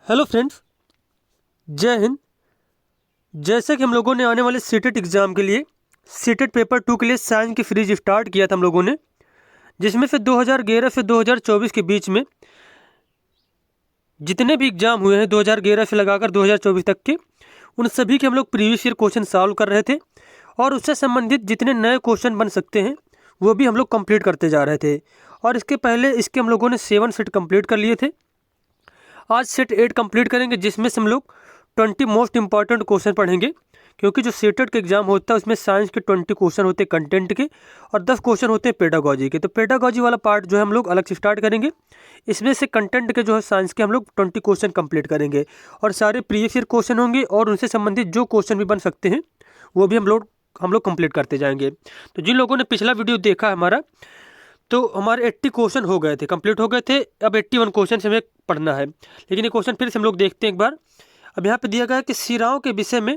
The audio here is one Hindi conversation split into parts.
हेलो फ्रेंड्स, जय हिंद। जैसे कि हम लोगों ने आने वाले सीटेट एग्ज़ाम के लिए सीटेट पेपर 2 के लिए साइंस की सीरीज स्टार्ट किया था हम लोगों ने, जिसमें से 2011 से 2024 के बीच में जितने भी एग्ज़ाम हुए हैं 2011 से लगाकर 2024 तक के, उन सभी के हम लोग प्रीवियस ईयर क्वेश्चन सॉल्व कर रहे थे और उससे संबंधित जितने नए क्वेश्चन बन सकते हैं वो भी हम लोग कंप्लीट करते जा रहे थे। और इसके पहले इसके हम लोगों ने 7 सेट कंप्लीट कर लिए थे। आज सेट 8 कंप्लीट करेंगे, जिसमें से हम लोग 20 मोस्ट इंपॉर्टेंट क्वेश्चन पढ़ेंगे, क्योंकि जो सेटेट का एग्जाम होता है उसमें साइंस के 20 क्वेश्चन होते हैं कंटेंट के और 10 क्वेश्चन होते हैं पेडागॉजी के। तो पेडागॉजी वाला पार्ट जो है हम लोग अलग से स्टार्ट करेंगे। इसमें से कंटेंट के जो है साइंस के हम लोग 20 क्वेश्चन कंप्लीट करेंगे और सारे प्रीवियस ईयर क्वेश्चन होंगे और उनसे संबंधित जो क्वेश्चन भी बन सकते हैं वो भी हम लोग कंप्लीट करते जाएंगे। तो जिन लोगों ने पिछला वीडियो देखा है हमारा, तो हमारे 80 क्वेश्चन हो गए थे, कंप्लीट हो गए थे। अब 81 क्वेश्चन से हमें पढ़ना है, लेकिन ये क्वेश्चन फिर से हम लोग देखते हैं एक बार। अब यहाँ पे दिया गया है कि सिराओं के विषय में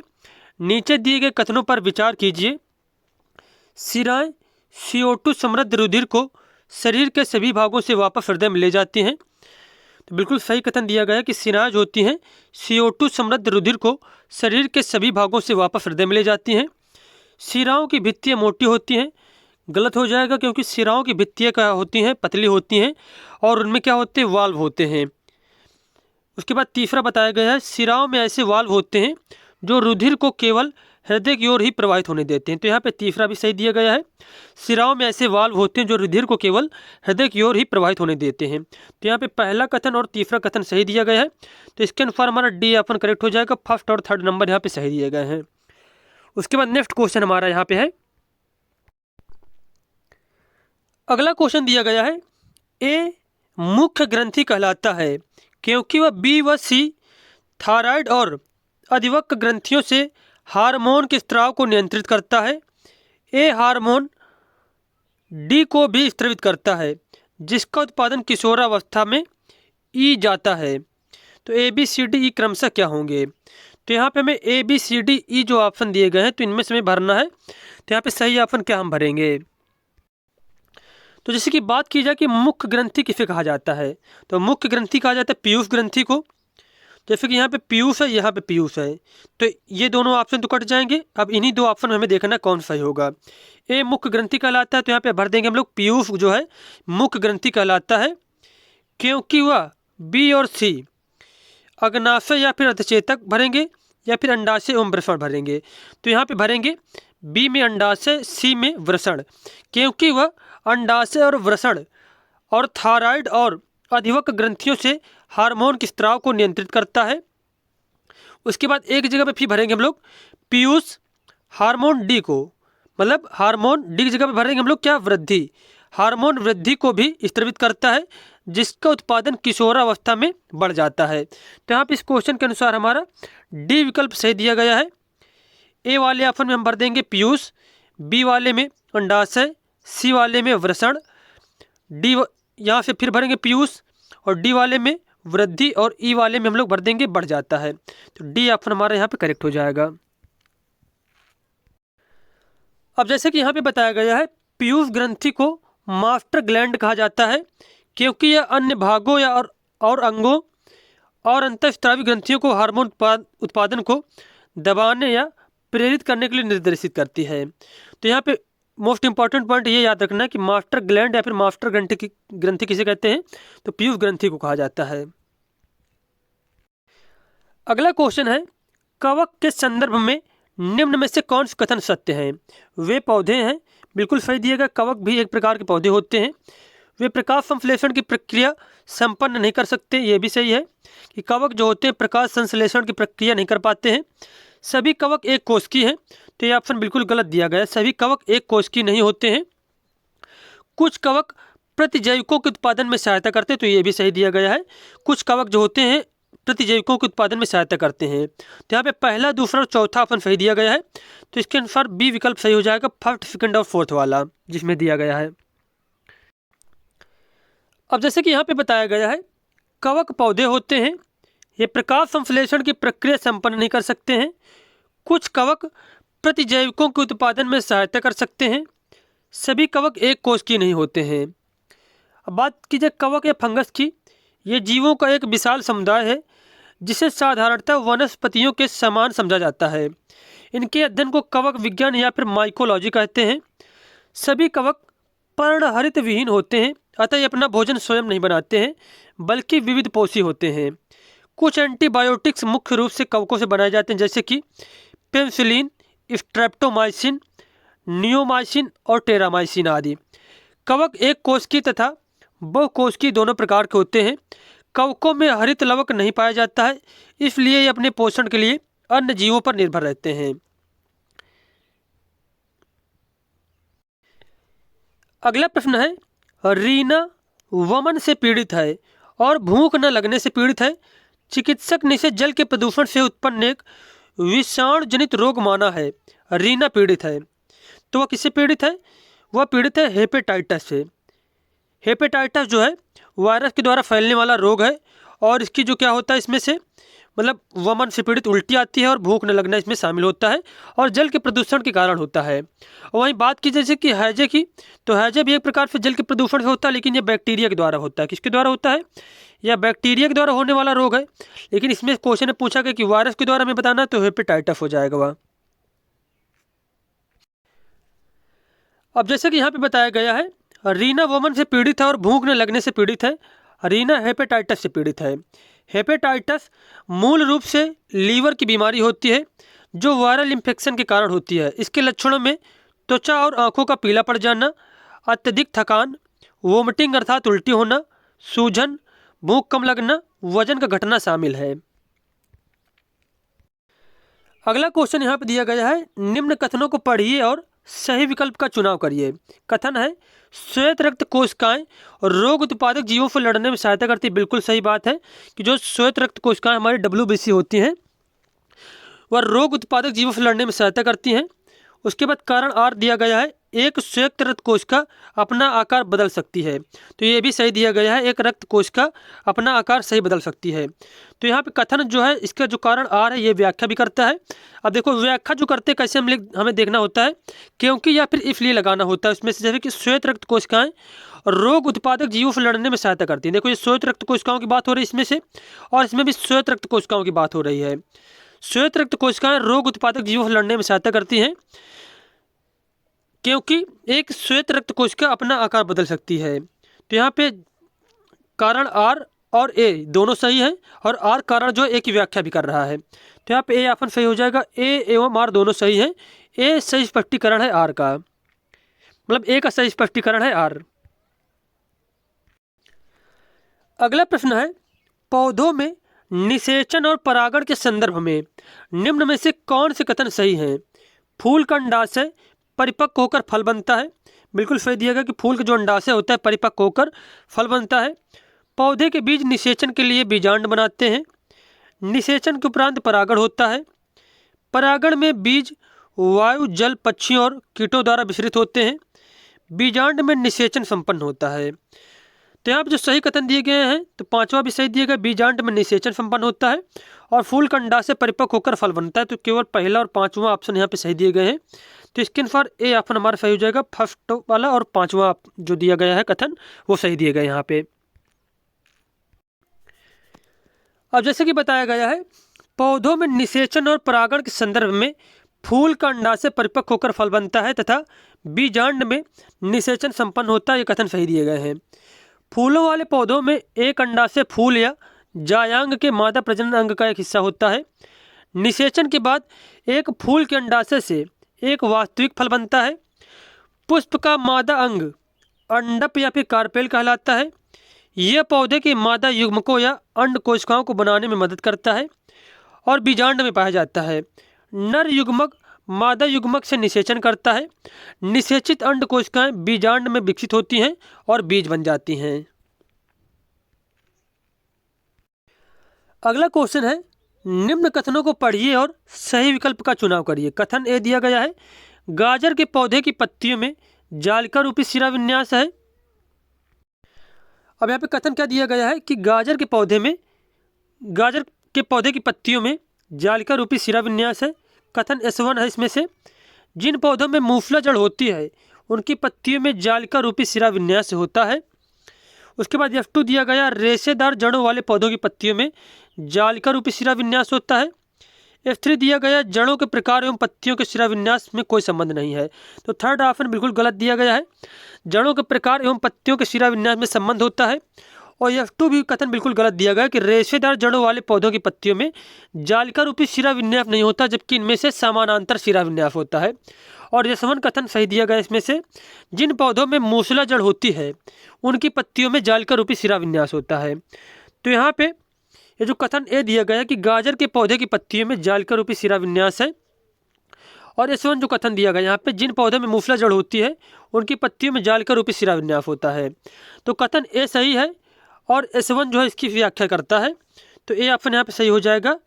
नीचे दिए गए कथनों पर विचार कीजिए। सिराएं CO2 समृद्ध रुधिर को शरीर के सभी भागों से वापस हृदय में ले जाती हैं। तो बिल्कुल सही कथन दिया गया है कि सिराएं जो होती हैं CO2 समृद्ध रुधिर को शरीर के सभी भागों से वापस हृदय में ले जाती हैं। सिराओं की भित्तियाँ मोटी होती हैं। गलत हो जाएगा, क्योंकि सिराओं की भित्तियाँ क्या होती हैं, पतली होती हैं और उनमें क्या होते हैं, वाल्व होते हैं। उसके बाद तीसरा बताया गया है, सिराओं में ऐसे वाल्व होते हैं जो रुधिर को केवल हृदय की ओर ही प्रवाहित होने देते हैं। तो यहाँ पे तीसरा भी सही दिया गया है, सिराओं में ऐसे वाल्व होते हैं जो रुधिर को केवल हृदय की ओर ही प्रवाहित होने देते हैं। तो यहाँ पे पहला कथन और तीसरा कथन सही दिया गया है। तो इसके अनुसार हमारा डी ऑप्शन करेक्ट हो जाएगा। फर्स्ट और थर्ड नंबर यहाँ पे सही दिए गए हैं। उसके बाद नेक्स्ट क्वेश्चन हमारा यहाँ पे है, अगला क्वेश्चन दिया गया है, ए मुख्य ग्रंथि कहलाता है क्योंकि वह बी व सी थायराइड और अधिवक्र ग्रंथियों से हार्मोन के स्त्राव को नियंत्रित करता है। ए हार्मोन डी को भी स्रावित करता है, जिसका उत्पादन किशोरावस्था में ई जाता है। तो A B C D E क्रमशः क्या होंगे? तो यहाँ पे हमें A B C D E जो ऑप्शन दिए गए हैं तो इनमें से हमें भरना है। तो यहाँ पे सही ऑप्शन क्या हम भरेंगे? तो जैसे कि बात की जाए कि मुख्य ग्रंथि किसे कहा जाता है, तो मुख्य ग्रंथि कहा जाता है पीयूष ग्रंथि को। जैसे कि यहाँ पे पीयूष है, यहाँ पे पीयूष है, तो ये दोनों ऑप्शन तो कट जाएंगे। अब इन्हीं दो ऑप्शन में हमें देखना कौन सही होगा। ए मुख्य ग्रंथि कहलाता है, तो यहाँ पे भर देंगे हम लोग पीयूष जो है मुख्य ग्रंथि कहलाता है, क्योंकि वह बी और सी अग्नाशय या फिर अर्धचेतक भरेंगे या फिर अंडाशय एवं वृषण भरेंगे। तो यहाँ पे भरेंगे बी में अंडाशय, सी में वृषण, क्योंकि वह अंडाशय और वृषण और थायराइड और अधिवक्र ग्रंथियों से हार्मोन के स्त्राव को नियंत्रित करता है। उसके बाद एक जगह पे फिर भरेंगे हम लोग पीयूष हार्मोन डी को, मतलब हार्मोन डी की जगह पे भरेंगे हम लोग क्या, वृद्धि। हार्मोन वृद्धि को भी स्रावित करता है, जिसका उत्पादन किशोरावस्था में बढ़ जाता है। तो यहाँ पे इस क्वेश्चन के अनुसार हमारा डी विकल्प सही दिया गया है। ए वाले ऑप्शन में हम भर देंगे पीयूष, बी वाले में अंडाशय, सी वाले में वृषण, डी यहाँ से फिर भरेंगे पीयूष और डी वाले में वृद्धि और ई वाले में हम लोग भर देंगे बढ़ जाता है। तो डी ऑप्शन हमारा यहाँ पे करेक्ट हो जाएगा। अब जैसे कि यहाँ पे बताया गया है, पीयूष ग्रंथि को मास्टर ग्लैंड कहा जाता है, क्योंकि यह अन्य भागों या और अंगों और अंतःस्रावी ग्रंथियों को हार्मोन उत्पादन को दबाने या प्रेरित करने के लिए निर्देशित करती है। तो यहाँ पे मोस्ट इंपॉर्टेंट पॉइंट ये याद रखना है कि मास्टर ग्लैंड या फिर मास्टर ग्रंथि किसे कहते हैं, तो पीयूष ग्रंथि को कहा जाता है। अगला क्वेश्चन है, कवक के संदर्भ में निम्न में से कौन से कथन सत्य हैं? वे पौधे हैं, बिल्कुल सही दिएगा। कवक भी एक प्रकार के पौधे होते हैं। वे प्रकाश संश्लेषण की प्रक्रिया संपन्न नहीं कर सकते, ये भी सही है कि कवक जो होते हैं प्रकाश संश्लेषण की प्रक्रिया नहीं कर पाते हैं। सभी कवक एक कोशिकीय हैं, तो ये ऑप्शन बिल्कुल गलत दिया गया है। सभी कवक एक कोशिकीय नहीं होते हैं। कुछ कवक प्रतिजैविकों के उत्पादन में सहायता करते हैं, तो ये भी सही दिया गया है। कुछ कवक जो होते हैं प्रतिजैविकों के उत्पादन में सहायता करते हैं। तो यहाँ पे पहला, दूसरा और चौथा ऑप्शन सही दिया गया है। तो इसके अनुसार बी विकल्प सही हो जाएगा, फर्स्ट, सेकंड और फोर्थ वाला जिसमें दिया गया है। अब जैसे कि यहाँ पे बताया गया है, कवक पौधे होते हैं, ये प्रकाश संश्लेषण की प्रक्रिया संपन्न नहीं कर सकते हैं। कुछ कवक प्रतिजैविकों के उत्पादन में सहायता कर सकते हैं। सभी कवक एक कोशिकीय नहीं होते हैं। अब बात की जाए कवक या फंगस की, ये जीवों का एक विशाल समुदाय है जिसे साधारणतः वनस्पतियों के समान समझा जाता है। इनके अध्ययन को कवक विज्ञान या फिर माइकोलॉजी कहते हैं। सभी कवक पर्णहरित विहीन होते हैं, अतः ये अपना भोजन स्वयं नहीं बनाते हैं बल्कि विविध पोषी होते हैं। कुछ एंटीबायोटिक्स मुख्य रूप से कवकों से बनाए जाते हैं, जैसे कि पेनिसिलिन, स्ट्रेप्टोमाइसिन, नियोमाइसिन और टेरामाइसिन आदि। कवक एक कोशिकीय तथा बहुकोशिकीय दोनों प्रकार के होते हैं। कवकों में हरित लवक नहीं पाया जाता है, इसलिए ये अपने पोषण के लिए अन्य जीवों पर निर्भर रहते हैं। अगला प्रश्न है, रीना वमन से पीड़ित है और भूख न लगने से पीड़ित है। चिकित्सक ने इसे जल के प्रदूषण से उत्पन्न एक विषाणु जनित रोग माना है। रीना पीड़ित है, तो वह किससे पीड़ित है? वह पीड़ित है हेपेटाइटिस से। हेपेटाइटिस जो है वायरस के द्वारा फैलने वाला रोग है, और इसकी जो क्या होता है, इसमें से मतलब वमन से पीड़ित उल्टी आती है और भूख न लगना इसमें शामिल होता है, और जल के प्रदूषण के कारण होता है। वहीं बात की जैसे कि हैजे की, तो हैजे भी एक प्रकार से जल के प्रदूषण से होता है, लेकिन यह बैक्टीरिया के द्वारा होता है। किसके द्वारा होता है? यह बैक्टीरिया के द्वारा होने वाला रोग है। लेकिन इसमें क्वेश्चन में पूछा गया कि वायरस के द्वारा हमें बताना है, तो हेपेटाइटिस हो जाएगा वह। अब जैसे कि यहाँ पे बताया गया है, रीना वमन से पीड़ित है और भूख न लगने से पीड़ित है। रीना हेपेटाइटिस से पीड़ित है। हेपेटाइटिस मूल रूप से लीवर की बीमारी होती है जो वायरल इन्फेक्शन के कारण होती है। इसके लक्षणों में त्वचा और आंखों का पीला पड़ जाना, अत्यधिक थकान, वोमिटिंग अर्थात उल्टी होना, सूजन, भूख कम लगना, वजन का घटना शामिल है। अगला क्वेश्चन यहाँ पे दिया गया है, निम्न कथनों को पढ़िए और सही विकल्प का चुनाव करिए। कथन है, श्वेत रक्त कोशिकाएं रोग उत्पादक जीवों से लड़ने में सहायता करती है। बिल्कुल सही बात है कि जो श्वेत रक्त कोशिकाएं हमारी WBC होती हैं वह रोग उत्पादक जीवों से लड़ने में सहायता करती हैं। उसके बाद कारण आर दिया गया है, एक श्वेत रक्त कोशिका अपना आकार बदल सकती है। तो ये भी सही दिया गया है, एक रक्त कोशिका अपना आकार सही बदल सकती है। तो यहाँ पे कथन जो है, इसका जो कारण आर है ये व्याख्या भी करता है। अब देखो व्याख्या जो करते हैं कैसे हमें देखना होता है, क्योंकि या फिर इसलिए लगाना होता है उसमें से, जैसे कि श्वेत रक्त कोशिकाएं रोग उत्पादक जीवों से लड़ने में सहायता करती हैं। देखो ये श्वेत रक्त कोशिकाओं की बात हो रही है इसमें से, और इसमें भी श्वेत रक्त कोशिकाओं की बात हो रही है। श्वेत रक्त कोशिकाएं रोग उत्पादक जीवों से लड़ने में सहायता करती हैं क्योंकि एक श्वेत रक्त कोशिका अपना आकार बदल सकती है। तो यहाँ पे कारण आर और ए दोनों सही हैं, और आर कारण जो ए की व्याख्या भी कर रहा है। तो यहाँ पे ए ऑप्शन सही हो जाएगा, ए एवं आर दोनों सही हैं। ए सही स्पष्टीकरण है आर का, मतलब ए का सही स्पष्टीकरण है आर। अगला प्रश्न है, पौधों में निषेचन और परागण के संदर्भ में निम्न में से कौन से कथन सही हैं? फूल का अंडाशय परिपक्व होकर फल बनता है। बिल्कुल सही दिया गया कि फूल का जो अंडाशय होता है परिपक्व होकर फल बनता है। पौधे के बीज निषेचन के लिए बीजांड बनाते हैं। निषेचन के उपरांत परागण होता है। परागण में बीज वायु, जल, पक्षियों और कीटों द्वारा विसरित होते हैं। बीजांड में निषेचन संपन्न होता है। तो यहाँ पर जो सही कथन दिए गए हैं, तो पांचवा भी सही दिया गया, बीजांड में निषेचन संपन्न होता है और फूल का अंडाशय परिपक्व होकर फल बनता है। तो केवल पहला और पांचवा ऑप्शन यहाँ पे सही दिए गए हैं। तो इसके अनुसार ए ऑप्शन हमारा सही हो जाएगा, फर्स्ट वाला और पांचवा जो दिया गया है कथन वो सही दिए गए यहाँ पे। अब जैसे कि बताया गया है, पौधों में निषेचन और परागण के संदर्भ में फूल का अंडाशय परिपक्व होकर फल बनता है तथा बीजांड में निषेचन संपन्न होता है, ये कथन सही दिए गए हैं। फूलों वाले पौधों में एक अंडाशय फूल या जायांग के मादा प्रजनन अंग का एक हिस्सा होता है। निषेचन के बाद एक फूल के अंडाशय से एक वास्तविक फल बनता है। पुष्प का मादा अंग अंडप या फिर कार्पेल कहलाता है। यह पौधे के मादा युग्मकों या अंड कोशिकाओं को बनाने में मदद करता है और बीजांड में पाया जाता है। नर युग्मक मादा युग्मक से निषेचन करता है। निषेचित अंड कोशिकाएं बीजांड में विकसित होती हैं और बीज बन जाती हैं। अगला क्वेश्चन है, निम्न कथनों को पढ़िए और सही विकल्प का चुनाव करिए। कथन ए दिया गया है, गाजर के पौधे की पत्तियों में जालिका रूपी शिरा विन्यास है। अब यहाँ पे कथन क्या दिया गया है कि गाजर के पौधे की पत्तियों में जालिका रूपी शिरा विन्यास है। कथन S1 है इसमें से, जिन पौधों में मूफला जड़ होती है उनकी पत्तियों में जालिका रूपी शिरा विन्यास होता है। उसके बाद F2 दिया गया, रेशेदार जड़ों वाले पौधों की पत्तियों में जालिका रूपी शिरा विन्यास होता है। F3 दिया गया जड़ों के प्रकार एवं पत्तियों के शिरा विन्यास में कोई संबंध नहीं है। तो थर्ड ऑप्शन बिल्कुल गलत दिया गया है, जड़ों के प्रकार एवं पत्तियों के शिरा विन्यास में संबंध होता है। और F2 भी कथन बिल्कुल गलत दिया गया कि रेशेदार जड़ों वाले पौधों की पत्तियों में जालिका रूपी शिरा विन्यास नहीं होता, जबकि इनमें से समानांतर शिरा विन्यास होता है। और यशवन कथन सही दिया गया इसमें से, जिन पौधों में मूसला जड़ होती है उनकी पत्तियों में जालिका रूपी शिरा विन्यास होता है। तो यहाँ पे ये जो कथन ए दिया गया है कि गाजर के पौधे की पत्तियों में जालिका रूपी शिरा विन्यास है। और यशवन जो कथन दिया गया यहाँ पे, जिन पौधों में मूसला जड़ होती है उनकी पत्तियों में जालिका रूपी शिरा विन्यास होता है। तो कथन ए सही है और S1 जो है इसकी व्याख्या करता है। तो ए ऑप्शन यहाँ पे सही हो जाएगा।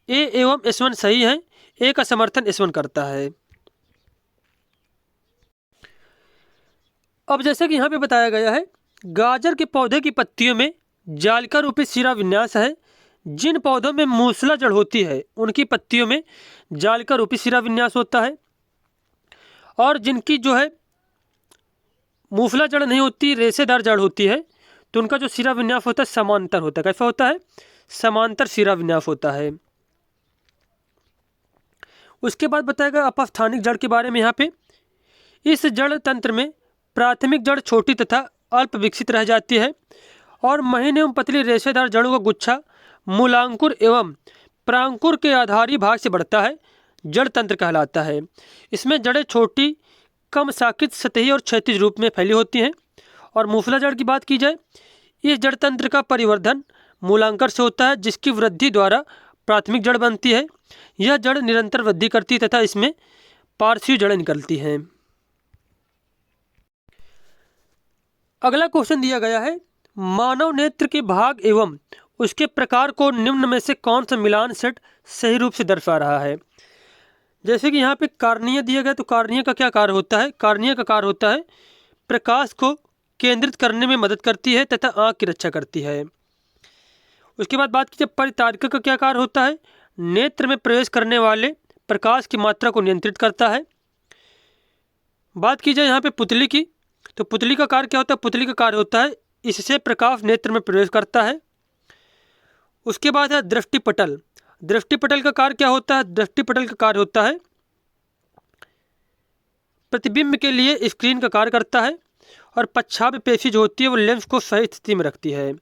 ए एवं S1 सही है, ए का समर्थन S1 करता है। अब जैसे कि यहाँ पे बताया गया है, गाजर के पौधे की पत्तियों में जालिका रूपी शिरा विन्यास है। जिन पौधों में मूसला जड़ होती है उनकी पत्तियों में जालिका रूपी शिरा विन्यास होता है। और जिनकी जो है मूसला जड़ नहीं होती, रेशेदार जड़ होती है, तो उनका जो शिरा विन्यास होता है समांतर होता है। कैसा होता है? समांतर शिरा विन्यास होता है। उसके बाद बताएगा अपस्थानिक जड़ के बारे में। यहाँ पे इस जड़ तंत्र में प्राथमिक जड़ छोटी तथा अल्प विकसित रह जाती है और महीन एवं पतली रेशेदार जड़ों का गुच्छा मूलांकुर एवं प्रांकुर के आधारी भाग से बढ़ता है, जड़ तंत्र कहलाता है। इसमें जड़ें छोटी, कम शाखित, सतही और क्षैतिज रूप में फैली होती हैं। और मूसला जड़ की बात की जाए, इस जड़ तंत्र का परिवर्धन मूलांकर से होता है, जिसकी वृद्धि द्वारा प्राथमिक जड़ बनती है। यह जड़ निरंतर वृद्धि करती है तथा इसमें पार्श्वी जड़ें निकलती हैं। अगला क्वेश्चन दिया गया है, मानव नेत्र के भाग एवं उसके प्रकार को निम्न में से कौन सा मिलान सेट सही रूप से दर्शा रहा है। जैसे कि यहाँ पे कार्निया दिया गया, तो कार्निया का क्या कार्य होता है? कार्निया का कार्य होता है प्रकाश को केंद्रित करने में मदद करती है तथा आँख की रक्षा करती है। उसके बाद बात की जाए परितारिका का क्या कार्य होता है? नेत्र में प्रवेश करने वाले प्रकाश की मात्रा को नियंत्रित करता है। बात की जाए यहाँ पे पुतली की, तो पुतली का कार्य क्या होता है? पुतली का कार्य होता है इससे प्रकाश नेत्र में प्रवेश करता है। उसके बाद है दृष्टिपटल। दृष्टिपटल का कार्य क्या होता है? दृष्टिपटल का कार्य होता है प्रतिबिंब के लिए स्क्रीन का कार्य करता है। और पश्चाभ पेशी जो होती है वो लेंस को सही स्थिति में रखती है।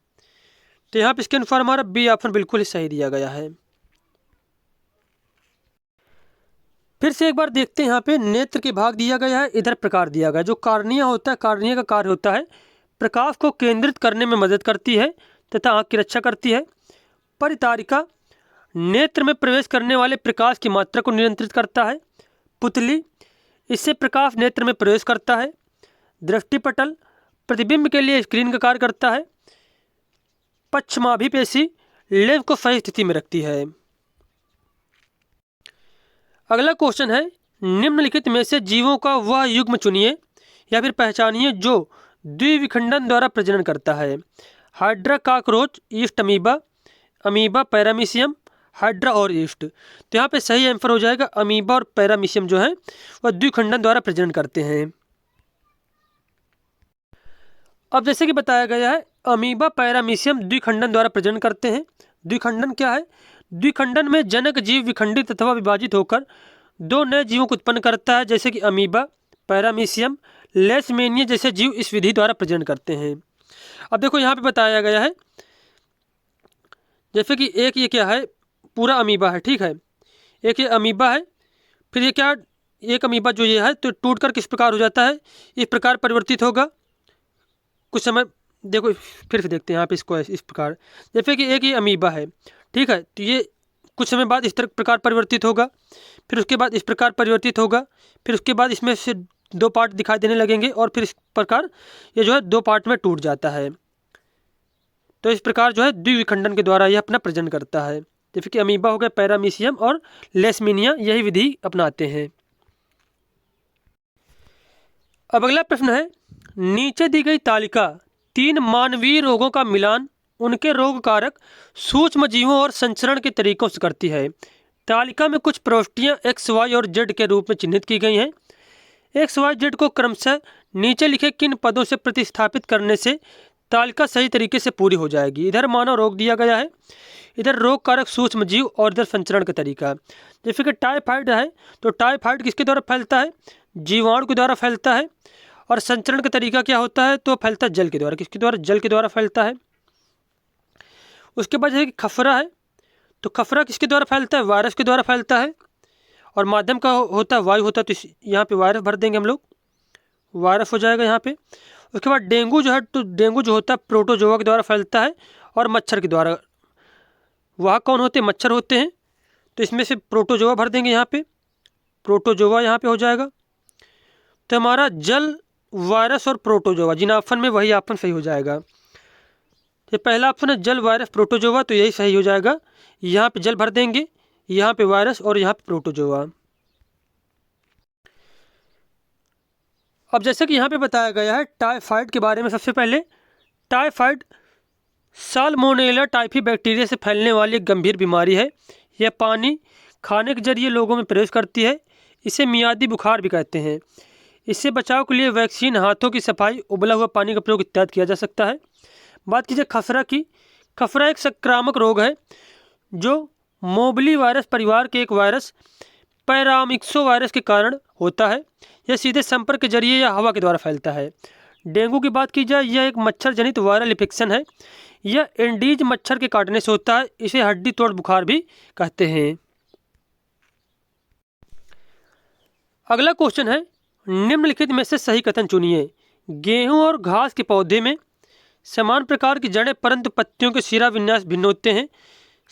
तो यहाँ पे इसके अनुसार हमारा बी ऑप्शन बिल्कुल ही सही दिया गया है। फिर से एक बार देखते हैं, यहाँ पे नेत्र के भाग दिया गया है, इधर प्रकार दिया गया है। जो कार्निया होता है, कार्निया का कार्य होता है प्रकाश को केंद्रित करने में मदद करती है तथा आँख की रक्षा करती है। परितारिका नेत्र में प्रवेश करने वाले प्रकाश की मात्रा को नियंत्रित करता है। पुतली इससे प्रकाश नेत्र में प्रवेश करता है। दृष्टिपटल प्रतिबिंब के लिए स्क्रीन का कार्य करता है। पश्चमाभी पेशी लेंस को सही स्थिति में रखती है। अगला क्वेश्चन है, निम्नलिखित में से जीवों का वह युग्म चुनिए या फिर पहचानिए जो द्विविखंडन द्वारा प्रजनन करता है। Hydra cockroach, east amoeba, amoeba paramecium, hydra और ईस्ट। तो यहाँ पे सही आंसर हो जाएगा अमीबा और पैरामीशियम जो है वह द्विखंडन द्वारा प्रजनन करते हैं। अब जैसे कि बताया गया है, अमीबा पैरामीशियम द्विखंडन द्वारा प्रजनन करते हैं। द्विखंडन क्या है? द्विखंडन में जनक जीव विखंडित अथवा विभाजित होकर दो नए जीवों को उत्पन्न करता है, जैसे कि अमीबा, पैरामीशियम, लेशमेनिया जैसे जीव इस विधि द्वारा प्रजनन करते हैं। अब देखो यहाँ पे बताया गया है, जैसे कि एक ये क्या है, पूरा अमीबा है, ठीक है, एक ये अमीबा है, फिर ये क्या, एक अमीबा जो ये है तो टूटकर किस प्रकार हो जाता है, इस प्रकार परिवर्तित होगा। कुछ समय देखो फिर से देखते हैं यहाँ पे इसको इस प्रकार, जैसे कि एक ये अमीबा है, ठीक है, तो ये कुछ समय बाद इस प्रकार परिवर्तित होगा, फिर उसके बाद इस प्रकार परिवर्तित होगा, फिर उसके बाद इसमें से दो पार्ट दिखाई देने लगेंगे और फिर इस प्रकार ये जो है दो पार्ट में टूट जाता है। तो इस प्रकार जो है द्विविखंडन के द्वारा यह अपना प्रजनन करता है। जैसे कि अमीबा हो गया, पैरामीशियम और लेशमेनिया यही विधि अपनाते हैं। अब अगला प्रश्न है, नीचे दी गई तालिका 3 मानवीय रोगों का मिलान उनके रोग कारक सूक्ष्म जीवों और संचरण के तरीकों से करती है। तालिका में कुछ प्रविष्टियाँ एक्स, वाई और जेड के रूप में चिन्हित की गई हैं। एक्स, वाई, जेड को क्रमशः नीचे लिखे किन पदों से प्रतिस्थापित करने से तालिका सही तरीके से पूरी हो जाएगी। इधर मानव रोग दिया गया है, इधर रोग कारक सूक्ष्म जीव और इधर संचरण का तरीका। जैसे कि टाइफाइड है तो टाइफाइड किसके द्वारा फैलता है, जीवाणु के द्वारा फैलता है। और संचरण का तरीका क्या होता है, तो फैलता है जल के द्वारा। किसके द्वारा, जल के द्वारा फैलता है। उसके बाद है कि खफरा है, तो खफरा किसके द्वारा फैलता है, वायरस के द्वारा फैलता है। और माध्यम का होता है वायु होता है, तो यहाँ पे वायरस भर देंगे हम लोग, वायरस हो जाएगा यहाँ पे। उसके बाद डेंगू जो है, तो डेंगू जो होता है प्रोटोजोआ के द्वारा फैलता है और मच्छर के द्वारा। वह कौन होते हैं, मच्छर होते हैं, तो इसमें से प्रोटोजोआ भर देंगे यहाँ पे, प्रोटोजोआ यहाँ पे हो जाएगा। तो हमारा जल, वायरस और प्रोटोजोआ, जिन ऑप्शन में वही ऑप्शन सही हो जाएगा। ये पहला ऑप्शन है जल, वायरस, प्रोटोजोआ, तो यही सही हो जाएगा। यहाँ पे जल भर देंगे, यहाँ पे वायरस और यहाँ पे प्रोटोजोआ। अब जैसे कि यहाँ पे बताया गया है टाइफाइड के बारे में, सबसे पहले टाइफाइड साल्मोनेला टाइफी बैक्टीरिया से फैलने वाली एक गंभीर बीमारी है। यह पानी खाने के जरिए लोगों में प्रवेश करती है। इसे मियादी बुखार भी कहते हैं। इससे बचाव के लिए वैक्सीन, हाथों की सफाई, उबला हुआ पानी का प्रयोग इत्यादि किया जा सकता है। बात कीजिए खसरा की। खसरा एक संक्रामक रोग है जो मोबली वायरस परिवार के एक वायरस पैरामिक्सो वायरस के कारण होता है। यह सीधे संपर्क के जरिए या हवा के द्वारा फैलता है। डेंगू की बात की जाए, यह एक मच्छर जनित वायरल इन्फेक्शन है। यह एंडीज मच्छर के काटने से होता है। इसे हड्डी तोड़ बुखार भी कहते हैं। अगला क्वेश्चन है, निम्नलिखित में से सही कथन चुनिए। गेहूं और घास के पौधे में समान प्रकार की जड़ें परंतु पत्तियों के शिरा विन्यास भिन्न होते हैं।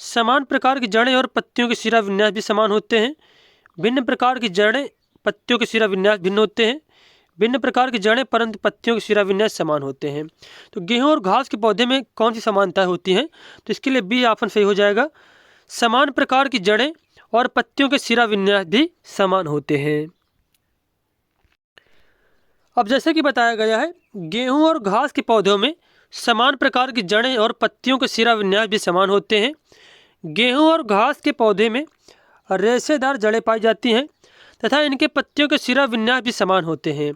समान प्रकार की जड़ें और पत्तियों के शिरा विन्यास भी समान होते हैं। भिन्न प्रकार की जड़ें, पत्तियों के शिरा विन्यास भिन्न होते हैं। भिन्न प्रकार की जड़ें परंतु पत्तियों के शिरा विन्यास समान होते हैं। तो गेहूं और घास के पौधे में कौन सी समानताएं होती हैं, तो इसके लिए बी ऑप्शन सही हो जाएगा। समान प्रकार की जड़ें और पत्तियों के शिरा विन्यास भी समान होते हैं। अब जैसे कि बताया गया है, गेहूं और घास के पौधों में समान प्रकार की जड़ें और पत्तियों के शिरा विन्यास भी समान होते हैं। गेहूं और घास के पौधे में रेशेदार जड़ें पाई जाती हैं तथा इनके पत्तियों के शिरा विन्यास भी समान होते हैं।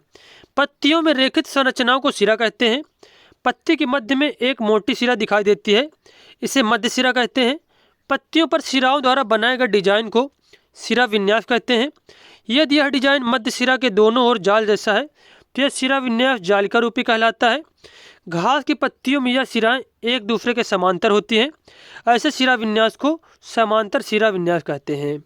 पत्तियों में रेखित संरचनाओं को शिरा कहते हैं। पत्ती के मध्य में एक मोटी शिरा दिखाई देती है, इसे मध्य शिरा कहते हैं। पत्तियों पर शिराओं द्वारा बनाए गए डिजाइन को शिरा विन्यास कहते हैं। यदि यह डिजाइन मध्य शिरा के दोनों ओर जाल जैसा है तो यह शिरा विन्यास जालिका रूपी कहलाता है। घास की पत्तियों में यह शिराएं एक दूसरे के समांतर होती हैं। ऐसे शिरा विन्यास को समांतर शिरा विन्यास कहते हैं।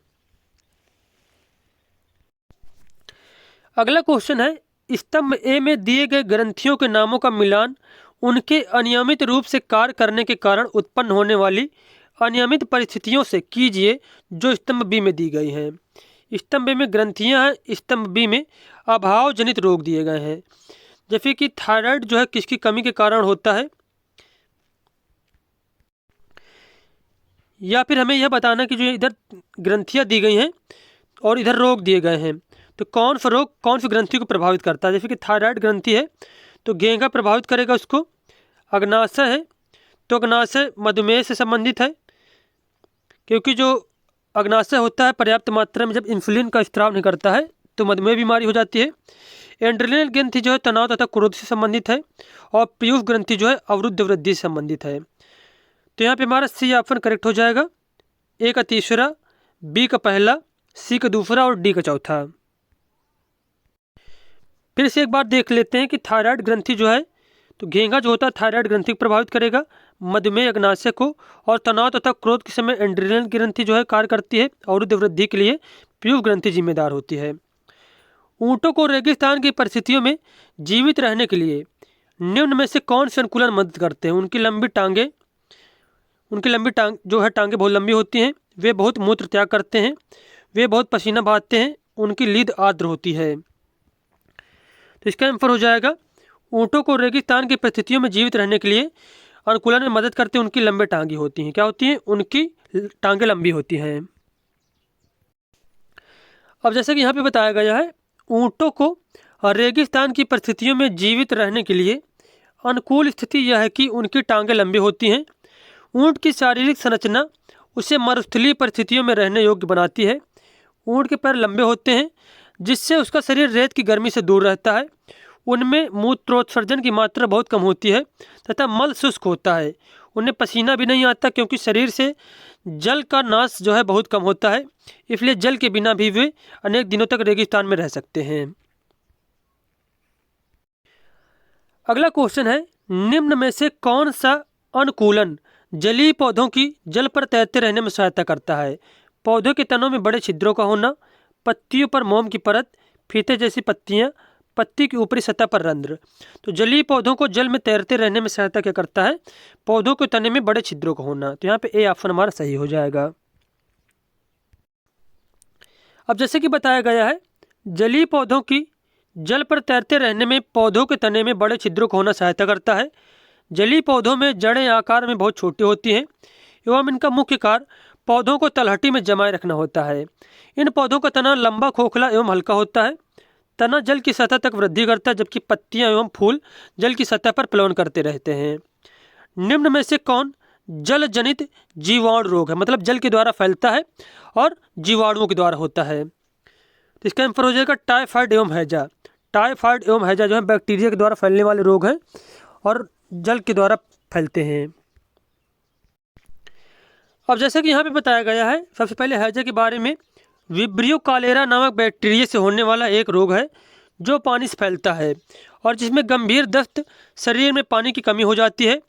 अगला क्वेश्चन है, स्तंभ ए में दिए गए ग्रंथियों के नामों का मिलान उनके अनियमित रूप से कार्य करने के कारण उत्पन्न होने वाली अनियमित परिस्थितियों से कीजिए जो स्तंभ बी में दी गई हैं। स्तंभ ए में ग्रंथियां हैं, स्तंभ बी में अभाव जनित रोग दिए गए हैं। जैसे कि थायराइड जो है किसकी कमी के कारण होता है, या फिर हमें यह बताना कि जो इधर ग्रंथियां दी गई हैं और इधर रोग दिए गए हैं, तो कौन सा रोग कौन सी ग्रंथि को प्रभावित करता है। जैसे कि थायराइड ग्रंथि है तो घेंघा प्रभावित करेगा उसको। अग्नाशय है तो अग्नाशय मधुमेह से संबंधित है, क्योंकि जो अग्नाशय होता है पर्याप्त मात्रा में जब इंसुलिन का स्त्राव नहीं करता है तो मधुमेह बीमारी हो जाती है। एंड्रेनल ग्रंथि जो है तनाव तथा क्रोध से संबंधित है। और पीयूष ग्रंथि जो है अवरुद्ध वृद्धि से संबंधित है। तो यहाँ पे हमारा सी ऑप्शन करेक्ट हो जाएगा। ए का तीसरा, बी का पहला, सी का दूसरा और डी का चौथा। फिर से एक बार देख लेते हैं कि थायराइड ग्रंथि जो है तो घेंघा जो होता है थायराइड ग्रंथि को प्रभावित करेगा, मधुमेह अग्नाशय को, और तनाव तथा क्रोध के समय एंड्रेनल ग्रंथि जो है कार्य करती है। अवरुद्ध वृद्धि के लिए पीयूष ग्रंथि जिम्मेदार होती है। ऊँटों को रेगिस्तान की परिस्थितियों में जीवित रहने के लिए निम्न में से कौन से अनुकूलन मदद करते हैं। उनकी लंबी टांग जो है टांगे बहुत लंबी होती हैं। वे बहुत मूत्र त्याग करते हैं। वे बहुत पसीना बहाते हैं। उनकी लीद आर्द्र होती है। तो इसका आंसर हो जाएगा, ऊँटों को रेगिस्तान की परिस्थितियों में जीवित रहने के लिए अनुकूलन में मदद करते हैं उनकी लंबे टांगे होती हैं। क्या होती हैं, उनकी टांगे लंबी होती हैं। अब जैसे कि यहाँ पे बताया गया है, ऊँटों को रेगिस्तान की परिस्थितियों में जीवित रहने के लिए अनुकूल स्थिति यह है कि उनकी टांगें लंबी होती हैं। ऊँट की शारीरिक संरचना उसे मरुस्थलीय परिस्थितियों में रहने योग्य बनाती है। ऊँट के पैर लंबे होते हैं जिससे उसका शरीर रेत की गर्मी से दूर रहता है। उनमें मूत्रोत्सर्जन की मात्रा बहुत कम होती है तथा मल शुष्क होता है। उन्हें पसीना भी नहीं आता, क्योंकि शरीर से जल का नाश जो है बहुत कम होता है, इसलिए जल के बिना भी वे अनेक दिनों तक रेगिस्तान में रह सकते हैं। अगला क्वेश्चन है, निम्न में से कौन सा अनुकूलन जलीय पौधों की जल पर तैरते रहने में सहायता करता है? पौधों के तनों में बड़े छिद्रों का होना, पत्तियों पर मोम की परत, फीते जैसी पत्तियां, पत्ती की ऊपरी सतह पर रंध्र। तो जलीय पौधों को जल में तैरते रहने में सहायता क्या करता है? पौधों के तने में बड़े छिद्रों का होना। तो यहाँ पे ए ऑप्शन हमारा सही हो जाएगा। अब जैसे कि बताया गया है, जलीय पौधों की जल पर तैरते रहने में पौधों के तने में बड़े छिद्रों का होना सहायता करता है। जलीय पौधों में जड़ें आकार में बहुत छोटी होती हैं एवं इनका मुख्य कार्य पौधों को तलहटी में जमाए रखना होता है। इन पौधों का तना लंबा, खोखला एवं हल्का होता है। तना जल की सतह तक वृद्धि करता है, जबकि पत्तियां एवं फूल जल की सतह पर प्लवन करते रहते हैं। निम्न में से कौन जल जनित जीवाणु रोग है? मतलब जल के द्वारा फैलता है और जीवाणुओं के द्वारा होता है। तो इसका आंसर हो जाएगा टाइफाइड एवं हैजा। टाइफाइड एवं हैजा जो है बैक्टीरिया के द्वारा फैलने वाले रोग हैं और जल के द्वारा फैलते हैं। अब जैसे कि यहाँ पे बताया गया है, सबसे पहले हैजा के बारे में, विब्रियो कालेरा नामक बैक्टीरिया से होने वाला एक रोग है जो पानी से फैलता है और जिसमें गंभीर दस्त, शरीर में पानी की कमी हो जाती है।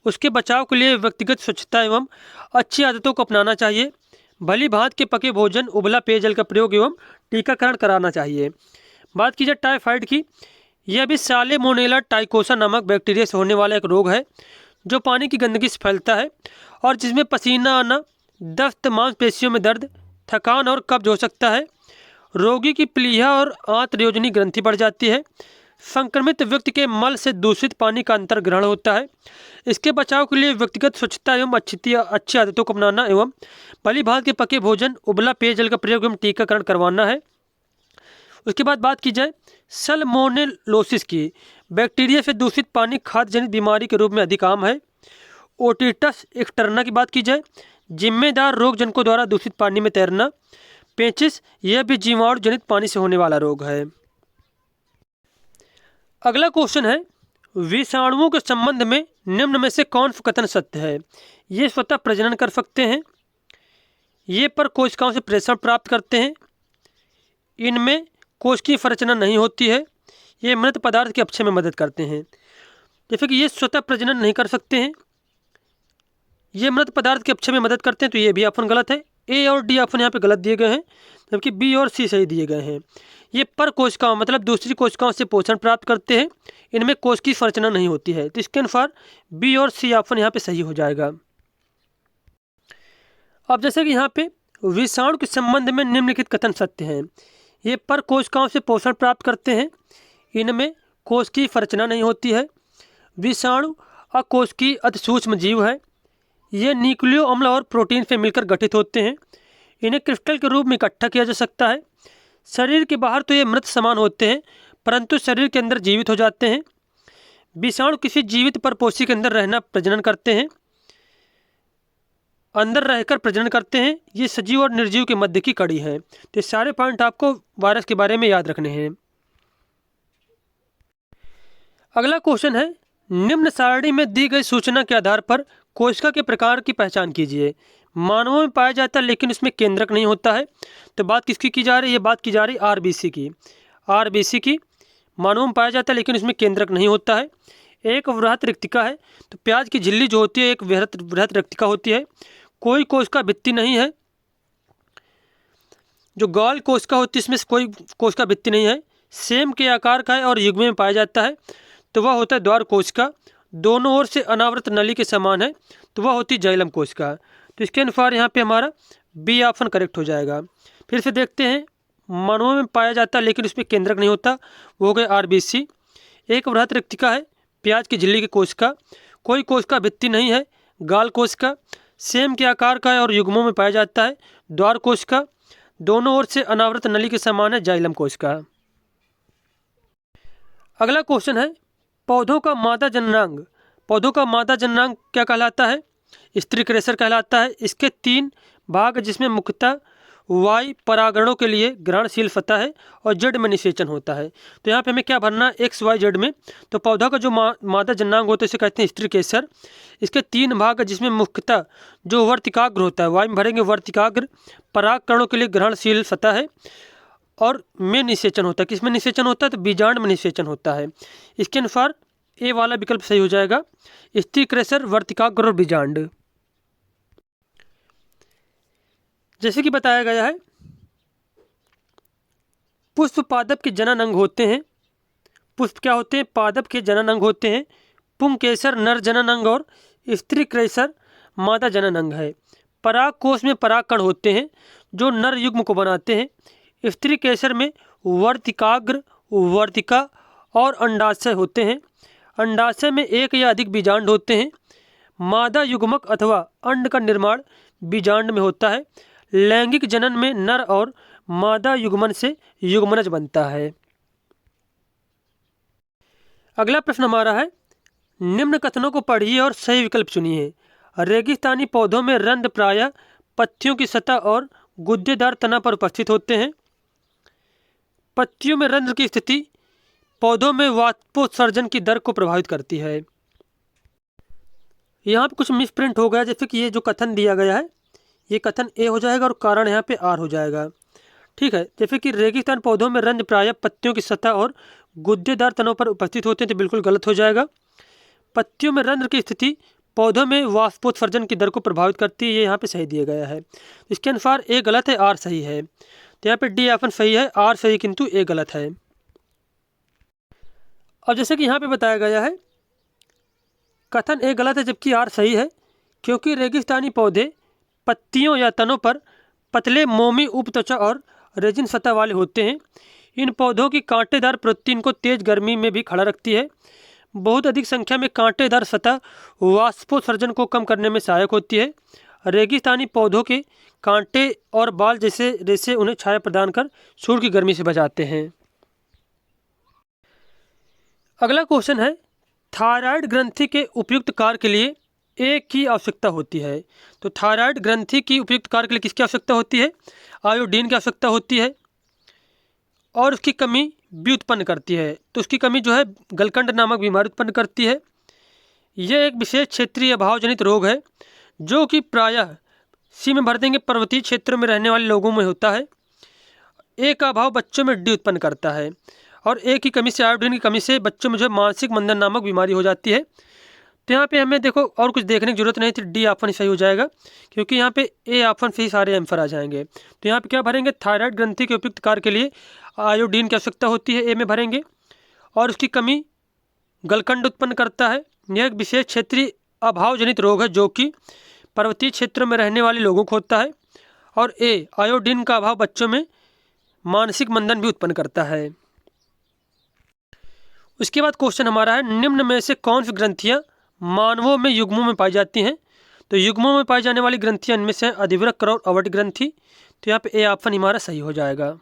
उसके बचाव के लिए व्यक्तिगत स्वच्छता एवं अच्छी आदतों को अपनाना चाहिए। भली भांत के पके भोजन, उबला पेयजल का प्रयोग एवं टीकाकरण कराना चाहिए। बात की जाए टाइफाइड की, यह भी सालेमोनेला टाइकोसा नामक बैक्टीरिया से होने वाला एक रोग है जो पानी की गंदगी से फैलता है और जिसमें पसीना आना, दस्त, मांसपेशियों में दर्द, थकान और कब्ज हो सकता है। रोगी की प्लीहा और आंतरयोजनी ग्रंथि बढ़ जाती है। संक्रमित व्यक्ति के मल से दूषित पानी का अंतर्ग्रहण होता है। इसके बचाव के लिए व्यक्तिगत स्वच्छता एवं अच्छी आदतों को अपनाना एवं भली भांत के पके भोजन, उबला पेयजल का प्रयोग एवं टीकाकरण करवाना है। उसके बाद बात की जाए सल्मोनेलोसिस की, बैक्टीरिया से दूषित पानी खाद्य जनित बीमारी के रूप में अधिक आम है। ओटिटस एक्सटर्ना की बात की जाए, जिम्मेदार रोग जनकों द्वारा दूषित पानी में तैरना। पेचिस, यह भी जीवाणु जनित पानी से होने वाला रोग है। अगला क्वेश्चन है, विषाणुओं के संबंध में निम्न में से कौन सा कथन सत्य है? ये स्वतः प्रजनन कर सकते हैं, ये पर कोशिकाओं से प्रेषण प्राप्त करते हैं, इनमें कोशिकीय संरचना नहीं होती है, ये मृत पदार्थ के अपक्षय में मदद करते हैं। जैसे कि ये स्वतः प्रजनन नहीं कर सकते हैं, ये मृत पदार्थ के अपक्षय में मदद करते हैं, तो ये भी ऑप्शन गलत है। ए और डी ऑप्शन यहाँ पे गलत दिए गए हैं, जबकि बी और सी सही दिए गए हैं। ये पर कोशिकाओं मतलब दूसरी कोशिकाओं से पोषण प्राप्त करते हैं, इनमें कोशिकीय संरचना नहीं होती है। तो इसके अनुसार बी और सी ऑप्शन यहाँ पे सही हो जाएगा। अब जैसे कि यहाँ पे विषाणु के संबंध में निम्नलिखित कथन सत्य हैं। ये पर कोशिकाओं से पोषण प्राप्त करते हैं, इनमें कोशिकीय संरचना नहीं होती है। विषाणु अकोशिकीय अति सूक्ष्म जीव है। ये न्यूक्लियो अम्ल और प्रोटीन से मिलकर गठित होते हैं। इन्हें क्रिस्टल के रूप में इकट्ठा किया जा सकता है। शरीर के बाहर तो ये मृत समान होते हैं, परंतु शरीर के अंदर जीवित हो जाते हैं। विषाणु किसी जीवित परपोषी के अंदर रहना प्रजनन करते हैं, अंदर रहकर प्रजनन करते हैं। ये सजीव और निर्जीव के मध्य की कड़ी है। तो ये सारे पॉइंट आपको वायरस के बारे में याद रखने हैं। अगला क्वेश्चन है, निम्न सारणी में दी गई सूचना के आधार पर कोशिका के प्रकार की पहचान कीजिए। मानवों में पाया जाता है लेकिन उसमें केंद्रक नहीं होता है। तो बात किसकी की जा रही है? ये बात की जा रही है आरबीसी की। आरबीसी की मानवों में पाया जाता है लेकिन उसमें केंद्रक नहीं होता है। एक वृहत रिक्तिका है। तो प्याज की झिल्ली जो होती है एक वृहत रिक्तिका होती है। कोई कोशिका भित्ति नहीं है। जो गॉल कोशिका होती है इसमें से कोई कोशिका भित्ति नहीं है। सेम के आकार का है और युग्म में पाया जाता है। तो वह होता है द्वार कोशिका। दोनों ओर से अनावृत नली के समान है, तो वह होती जाइलम कोशिका। तो इसके अनुसार यहाँ पे हमारा बी ऑप्शन करेक्ट हो जाएगा। फिर से देखते हैं, मानवों में पाया जाता है लेकिन उसमें केंद्रक नहीं होता, वो हो गए आरबीसी। एक वृहत रिक्तिका है, प्याज की झिल्ली की कोशिका। कोई कोशिका भित्ति नहीं है, गाल कोशिका। सेम के आकार का है और युग्मों में पाया जाता है, द्वार कोशिका। दोनों ओर से अनावृत नली के समान है, जाइलम कोशिका। अगला क्वेश्चन है, पौधों का मादा जननांग। पौधों का मादा जननांग क्या कहलाता है? स्त्री क्रेसर कहलाता है। इसके 3 भाग जिसमें मुख्यतः वाई परागणों के लिए ग्रहणशील सतह है और जेड में निषेचन होता है। तो यहाँ पे हमें क्या भरना है, एक्स वाई जेड में। तो पौधा का जो मादा जननांग होता है इसे कहते हैं स्त्री केसर। इसके 3 भाग है जिसमें मुख्यतः जो वर्तिकाग्र होता है, वाई में भरेंगे वर्तिकाग्र, परागकणों के लिए ग्रहणशील सतह है और में निषेचन होता है। किस में निषेचन होता है, तो बीजांड में निषेचन होता है। इसके अनुसार ए वाला विकल्प सही हो जाएगा, स्त्री केसर, वर्तिकाग्र और बीजांड। जैसे कि बताया गया है, पुष्प पादप के जनन अंग होते हैं। पुष्प क्या होते हैं, पादप के जनन अंग होते हैं। पुंकेसर नर जनन अंग और स्त्री केसर मादा जनन अंग है। पराग कोश में परागकण होते हैं जो नर युग्म को बनाते हैं। स्त्री केसर में वर्तिकाग्र, वर्तिका और अंडाशय होते हैं। अंडाशय में एक या अधिक बीजांड होते हैं। मादा युग्मक अथवा अंड का निर्माण बीजांड में होता है। लैंगिक जनन में नर और मादा युग्मन से युग्मनज बनता है। अगला प्रश्न हमारा है, निम्न कथनों को पढ़िए और सही विकल्प चुनिए। रेगिस्तानी पौधों में रंध्र प्रायः पत्तियों की सतह और गुद्देदार तना पर उपस्थित होते हैं। पत्तियों में रंध्र की स्थिति पौधों में वाष्पोत्सर्जन की दर को प्रभावित करती है। यहाँ पे कुछ मिसप्रिंट हो गया, जैसे कि ये जो कथन दिया गया है ये कथन ए हो जाएगा और कारण यहाँ पे आर हो जाएगा। ठीक है, जैसे कि रेगिस्तान पौधों में रंध्र प्रायः पत्तियों की सतह और गुद्देदार तनों पर उपस्थित होते हैं, तो बिल्कुल गलत हो जाएगा। पत्तियों में रंध्र की स्थिति पौधों में वाष्पोत्सर्जन की दर को प्रभावित करती है, ये यहाँ पे सही दिया गया है। इसके अनुसार ए गलत है, आर सही है। तो यहाँ पे डी ऑप्शन सही है, आर सही किंतु ए गलत है। और जैसे कि यहाँ पे बताया गया है, कथन ए गलत है जबकि आर सही है, क्योंकि रेगिस्तानी पौधे पत्तियों या तनों पर पतले मोमी उपत्वचा और रेजिन सतह वाले होते हैं। इन पौधों की कांटेदार प्रवृत्ति इनको तेज गर्मी में भी खड़ा रखती है। बहुत अधिक संख्या में कांटेदार सतह वाष्पोत्सर्जन को कम करने में सहायक होती है। रेगिस्तानी पौधों के कांटे और बाल जैसे रेशे उन्हें छाया प्रदान कर सूर्य की गर्मी से बचाते हैं। अगला क्वेश्चन है, थायराइड ग्रंथि के उपयुक्त कार्य के लिए ए की आवश्यकता होती है। तो थायराइड ग्रंथि की उपयुक्त कार्य के लिए किसकी आवश्यकता होती है, आयोडीन की आवश्यकता होती है और उसकी कमी भी उत्पन्न करती है। तो उसकी कमी जो है गलकंड नामक बीमारी उत्पन्न करती है। यह एक विशेष क्षेत्रीय अभाव जनित रोग है जो कि प्रायः सी में भर देंगे पर्वतीय क्षेत्रों में रहने वाले लोगों में होता है। ए का अभाव बच्चों में डी उत्पन्न करता है और ए की कमी से, आयोडीन की कमी से बच्चों में जो मानसिक मंदन नामक बीमारी हो जाती है। तो यहाँ पे हमें देखो और कुछ देखने की जरूरत नहीं थी, डी ऑप्शन सही हो जाएगा क्योंकि यहाँ पे ए ऑप्शन से ही सारे आंसर आ जाएंगे। तो यहाँ पे क्या भरेंगे, थायराइड ग्रंथि के उपयुक्त कार्य के लिए आयोडीन की आवश्यकता होती है, ए में भरेंगे और उसकी कमी गलकंड उत्पन्न करता है। यह एक विशेष क्षेत्रीय अभाव जनित रोग है जो कि पर्वतीय क्षेत्रों में रहने वाले लोगों को होता है और ए आयोडीन का अभाव बच्चों में मानसिक मंदन भी उत्पन्न करता है। उसके बाद क्वेश्चन हमारा है, निम्न में से कौन सी ग्रंथियां मानवों में युग्मों में पाई जाती हैं। तो युग्मों में पाई जाने वाली ग्रंथियां इनमें से अधिवृक्क और अवट ग्रंथि। तो यहाँ पे ए ऑप्शन हमारा सही हो जाएगा।